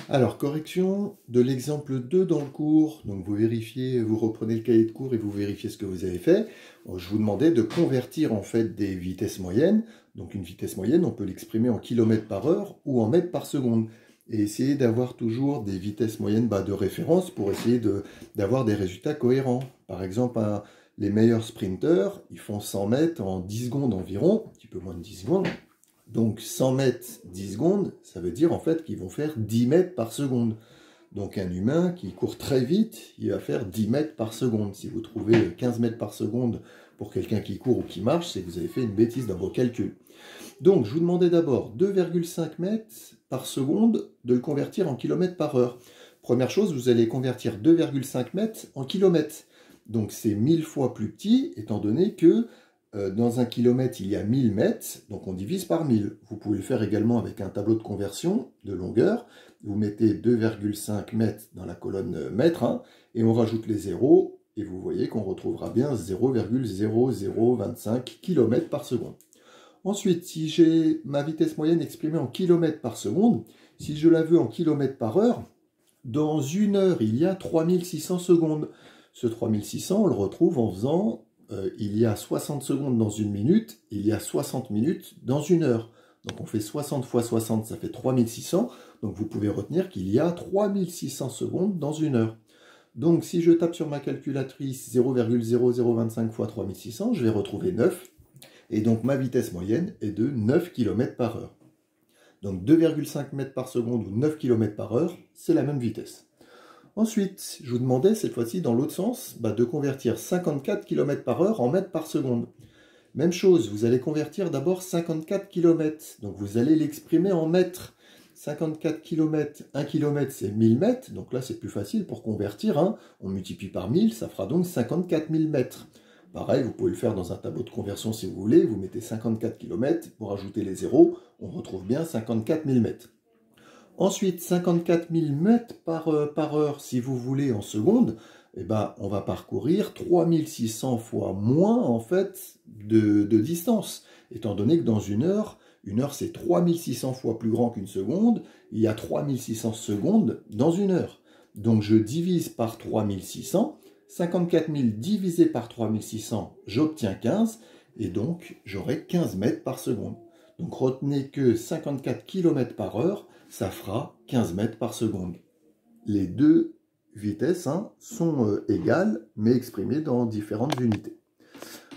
Alors, correction de l'exemple 2 dans le cours. Donc, vous vérifiez, vous reprenez le cahier de cours et vous vérifiez ce que vous avez fait. Je vous demandais de convertir en fait des vitesses moyennes. Donc, une vitesse moyenne, on peut l'exprimer en kilomètres par heure ou en mètres par seconde. Et essayer d'avoir toujours des vitesses moyennes de référence pour essayer d'avoir des résultats cohérents. Par exemple, les meilleurs sprinteurs, ils font 100 mètres en 10 secondes environ, un petit peu moins de 10 secondes. Donc 100 mètres, 10 secondes, ça veut dire en fait qu'ils vont faire 10 mètres par seconde. Donc un humain qui court très vite, il va faire 10 mètres par seconde. Si vous trouvez 15 mètres par seconde pour quelqu'un qui court ou qui marche, c'est que vous avez fait une bêtise dans vos calculs. Donc je vous demandais d'abord 2,5 mètres par seconde de le convertir en kilomètres par heure. Première chose, vous allez convertir 2,5 mètres en kilomètres. Donc c'est 1000 fois plus petit, étant donné que dans un kilomètre, il y a 1000 mètres, donc on divise par 1000. Vous pouvez le faire également avec un tableau de conversion de longueur. Vous mettez 2,5 mètres dans la colonne mètre, hein, et on rajoute les zéros, et vous voyez qu'on retrouvera bien 0,0025 km par seconde. Ensuite, si j'ai ma vitesse moyenne exprimée en kilomètres par seconde, si je la veux en kilomètres par heure, dans une heure, il y a 3600 secondes. Ce 3600, on le retrouve en faisant il y a 60 secondes dans une minute, il y a 60 minutes dans une heure. Donc on fait 60 fois 60, ça fait 3600. Donc vous pouvez retenir qu'il y a 3600 secondes dans une heure. Donc si je tape sur ma calculatrice 0,0025 fois 3600, je vais retrouver 9. Et donc ma vitesse moyenne est de 9 km par heure. Donc 2,5 mètres par seconde ou 9 km par heure, c'est la même vitesse. Ensuite, je vous demandais cette fois-ci dans l'autre sens de convertir 54 km par heure en mètres par seconde. Même chose, vous allez convertir d'abord 54 km, donc vous allez l'exprimer en mètres. 54 km, 1 km c'est 1000 mètres, donc là c'est plus facile pour convertir, hein. On multiplie par 1000, ça fera donc 54 000 mètres. Pareil, vous pouvez le faire dans un tableau de conversion si vous voulez, vous mettez 54 km, pour ajouter les zéros, on retrouve bien 54 000 mètres. Ensuite, 54 000 mètres par heure, si vous voulez, en secondes, eh ben, on va parcourir 3600 fois moins, en fait, de distance. Étant donné que dans une heure c'est 3600 fois plus grand qu'une seconde, il y a 3600 secondes dans une heure. Donc je divise par 3600, 54 000 divisé par 3600, j'obtiens 15, et donc j'aurai 15 mètres par seconde. Donc retenez que 54 km par heure, ça fera 15 mètres par seconde. Les deux vitesses sont égales, mais exprimées dans différentes unités.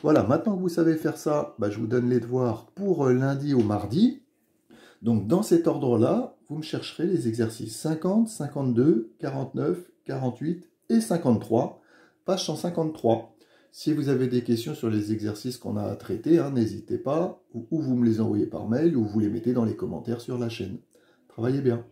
Voilà, maintenant que vous savez faire ça, je vous donne les devoirs pour lundi au mardi. Donc dans cet ordre-là, vous me chercherez les exercices 50, 52, 49, 48 et 53, page 153. Si vous avez des questions sur les exercices qu'on a à traiter, n'hésitez pas, ou vous me les envoyez par mail, ou vous les mettez dans les commentaires sur la chaîne. Travaillez bien.